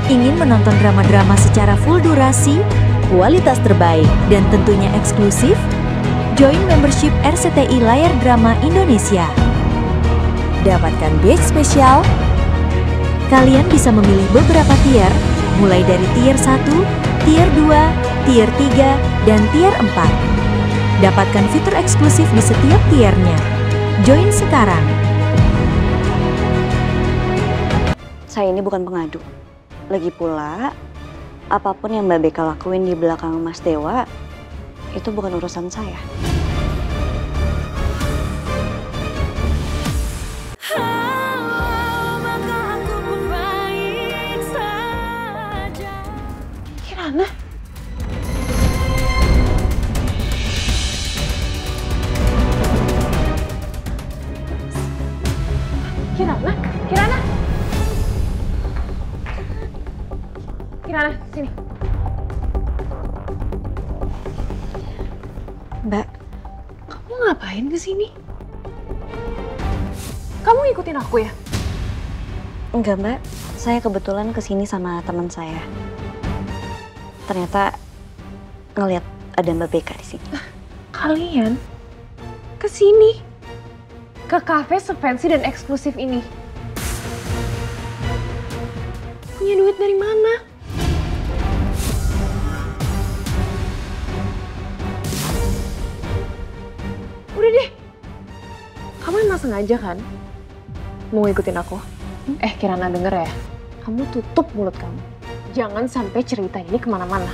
Ingin menonton drama-drama secara full durasi, kualitas terbaik, dan tentunya eksklusif? Join membership RCTI Layar Drama Indonesia. Dapatkan batch spesial. Kalian bisa memilih beberapa tier, mulai dari tier 1, tier 2, tier 3, dan tier 4. Dapatkan fitur eksklusif di setiap tiernya. Join sekarang. Saya ini bukan pengadu. Lagi pula, apapun yang Mbak Beka lakuin di belakang Mas Dewa, itu bukan urusan saya. Kirana? Kirana? Kirana? Kirana, sini. Mbak, Kamu ngapain kesini? Kamu ngikutin aku ya? enggak Mbak. Saya kebetulan kesini sama teman saya. Ternyata ngelihat ada Mbak Beka di sini. Kalian kesini? Ke kafe sefancy dan eksklusif ini? Punya duit dari mana? Udah deh, kamu emang sengaja kan mau ngikutin aku? Kirana denger ya, kamu tutup mulut kamu. Jangan sampai cerita ini kemana-mana.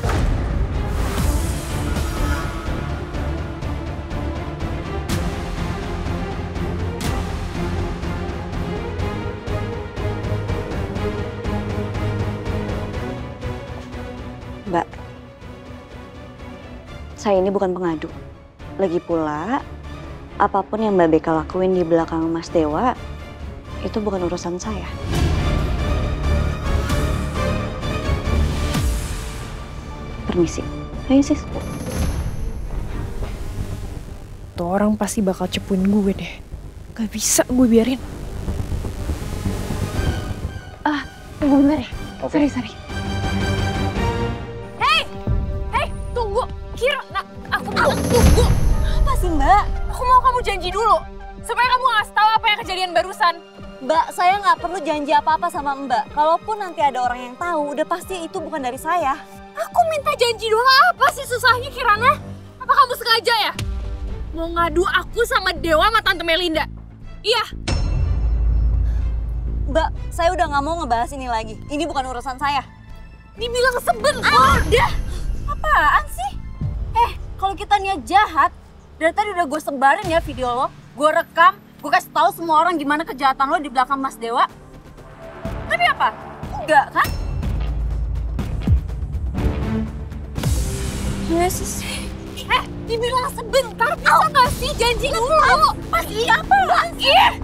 Mbak, saya ini bukan pengadu. Lagi pula, apapun yang Mbak Beka lakuin di belakang Mas Dewa, itu bukan urusan saya. Permisi. Ayo sis. Tuh orang pasti bakal cepuin gue deh. Gak bisa gue biarin. Tunggu bentar ya. Oke. Sorry. Hei, tunggu. Kira, aku bilang tunggu. Apa sih Mbak? Aku mau kamu janji dulu. Supaya kamu ngasih tahu apa yang kejadian barusan. Mbak, saya nggak perlu janji apa-apa sama Mbak. Kalaupun nanti ada orang yang tahu, udah pasti itu bukan dari saya. Aku minta janji doang, apa sih susahnya Kirana? Apa kamu sengaja ya? Mau ngadu aku sama Dewa sama Tante Melinda? Iya. Mbak, saya udah nggak mau ngebahas ini lagi. Ini bukan urusan saya. Dibilang sebentar. Udah. Apaan sih? Kalau kita niat jahat, dari tadi udah gue sebarin ya video lo. Gue rekam, gue kasih tahu semua orang gimana kejahatan lo di belakang Mas Dewa. Tapi apa? Enggak kan? Yesus. Dibilang sebentar, bisa gak sih janji dulu? Pasti apa? Iya.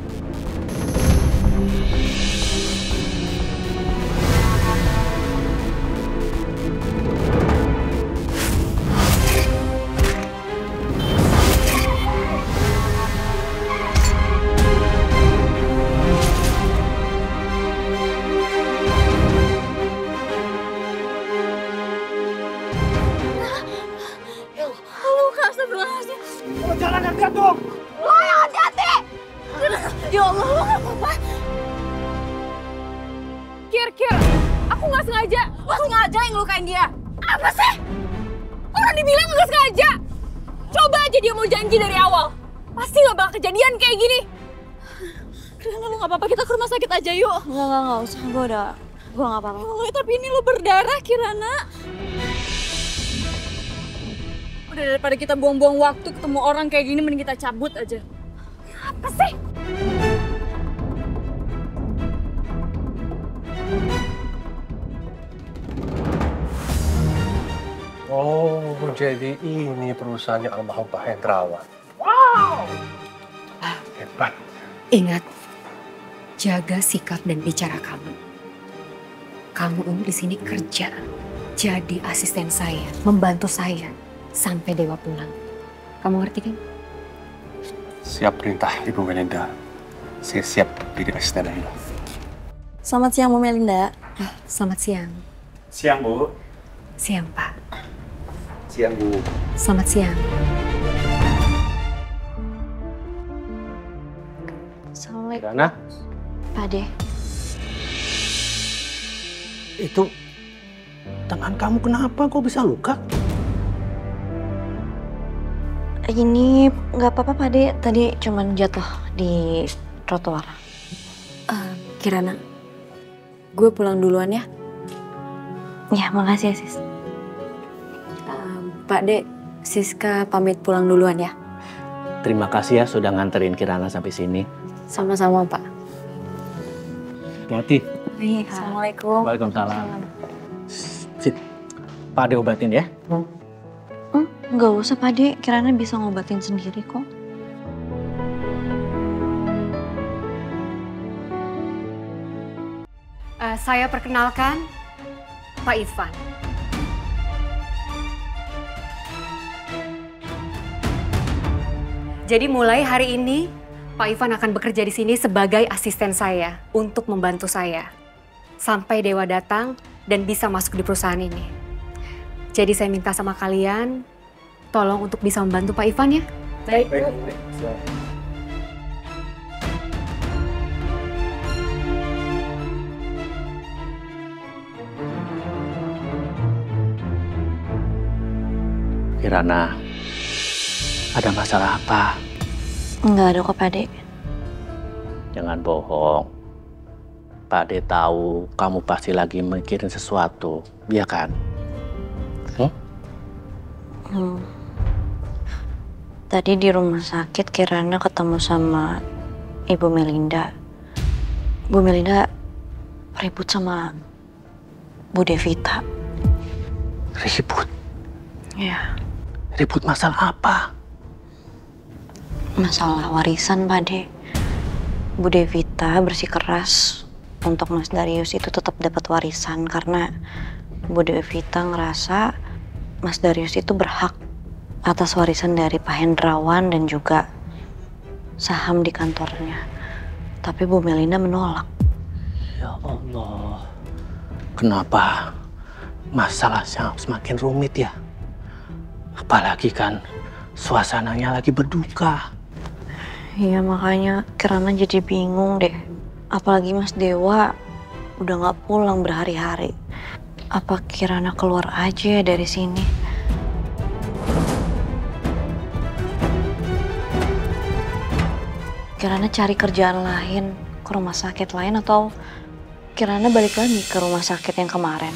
Oh, jangan dekat dong! Lo yang hati-hati! Ya Allah, lo gak apa-apa? Kir, aku gak sengaja. Lo sengaja yang ngelukain dia. Apa sih? Orang dibilang gak sengaja. Coba aja dia mau janji dari awal. Pasti gak bakal kejadian kayak gini. Kirana lo gak apa-apa, kita ke rumah sakit aja yuk. Enggak usah. Gue gak apa-apa. Oh, tapi ini lo berdarah, Kirana. Udah daripada kita buang-buang waktu ketemu orang kayak gini, mending kita cabut aja. Apa sih? Oh, jadi ini perusahaannya almarhum Pak Hendrawan. Hebat. Ingat, jaga sikap dan bicara kamu. Kamu ini di sini kerja, jadi asisten saya, membantu saya sampai Dewa pulang. Kamu ngerti kan? Siap perintah Ibu Melinda. Saya siap jadi asisten Anda. Selamat siang Bu Melinda. Selamat siang. Siang, Bu. Siang, Pak. Siang, Bu. Selamat siang. Assalamualaikum. Kirana, Pak De. itu tangan kamu kenapa? Kok bisa luka? Ini nggak apa-apa Pak De, tadi cuman jatuh di trotoar. Kirana, gue pulang duluan ya. Ya, makasih ya Sis. Pak De, Siska pamit pulang duluan ya. Terima kasih ya sudah nganterin Kirana sampai sini. Sama-sama Pak. Hati-hati. Iya, Assalamualaikum. Waalaikumsalam. Sit, Pak Ade obatin ya. Nggak usah Pak De, Kirana bisa ngobatin sendiri kok. Saya perkenalkan Pak Irfan. Jadi mulai hari ini Pak Irfan akan bekerja di sini sebagai asisten saya untuk membantu saya sampai Dewa datang dan bisa masuk di perusahaan ini. Jadi saya minta sama kalian tolong untuk bisa membantu Pak Irfan ya. Baik. Kirana, ada masalah apa? Nggak ada kok Pak De. Jangan bohong. Pak Ade tahu kamu pasti lagi mikirin sesuatu, iya kan? Tadi di rumah sakit Kirana ketemu sama Ibu Melinda. Bu Melinda ribut sama Bu Devita. Ribut? Ya, Ribut masalah apa? masalah warisan Pak De. Bu Devita bersikeras untuk Mas Darius itu tetap dapat warisan karena Bu Devita ngerasa Mas Darius itu berhak atas warisan dari Pak Hendrawan dan juga saham di kantornya. Tapi Bu Melinda menolak. Ya Allah, kenapa masalahnya semakin rumit ya? Apalagi kan suasananya lagi berduka. Iya, makanya Kirana jadi bingung deh. Apalagi Mas Dewa udah gak pulang berhari-hari. Apa Kirana keluar aja dari sini? Kirana cari kerjaan lain, ke rumah sakit lain, atau Kirana balik lagi ke rumah sakit yang kemarin.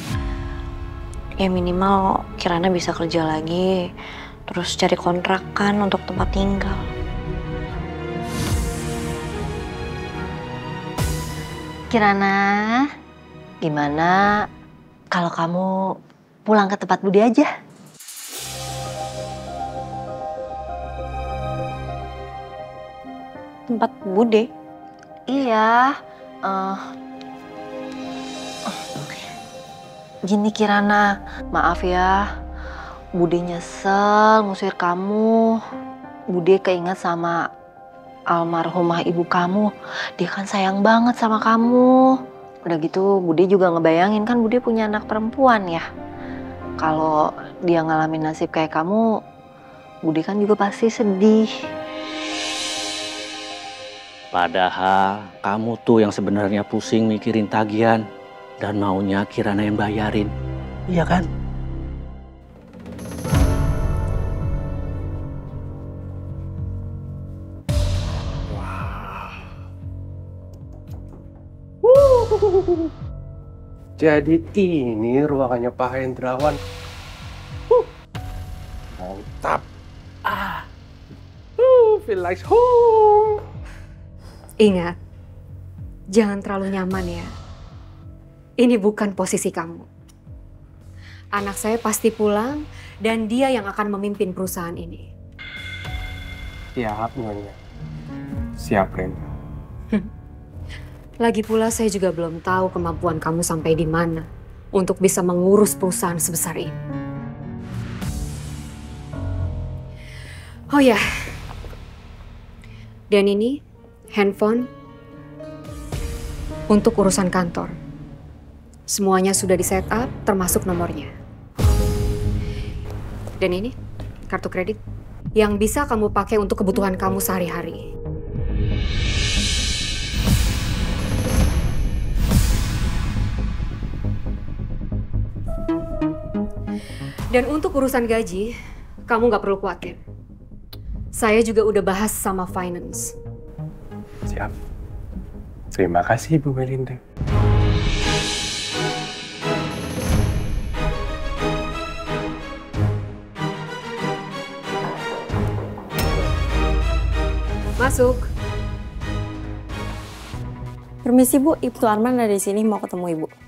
Ya minimal Kirana bisa kerja lagi, terus cari kontrakan untuk tempat tinggal. Kirana, gimana kalau kamu pulang ke tempat Budi aja? Tempat Bude? Iya, gini Kirana, maaf ya, Bude nyesel ngusir kamu. Bude keinget sama almarhumah ibu kamu, dia kan sayang banget sama kamu. Udah gitu Bude juga ngebayangin kan Bude punya anak perempuan ya. Kalau dia ngalamin nasib kayak kamu, Bude kan juga pasti sedih. Padahal kamu tuh yang sebenarnya pusing mikirin tagihan dan maunya Kirana yang bayarin. Iya kan? Jadi ini ruangannya Pak Hendrawan. Mantap. Feel like home. Ingat, jangan terlalu nyaman ya. Ini bukan posisi kamu. Anak saya pasti pulang dan dia yang akan memimpin perusahaan ini. Siap, Nyonya. Siap, Ren. Lagi pula saya juga belum tahu kemampuan kamu sampai di mana untuk bisa mengurus perusahaan sebesar ini. Oh ya, dan ini handphone untuk urusan kantor. Semuanya sudah di set up, termasuk nomornya. Dan ini, kartu kredit yang bisa kamu pakai untuk kebutuhan kamu sehari-hari. Dan untuk urusan gaji, kamu nggak perlu khawatir. Saya juga udah bahas sama finance. Siap. Terima kasih, Bu Melinda. Masuk. Permisi Bu, Ibtu Arman ada di sini mau ketemu Ibu.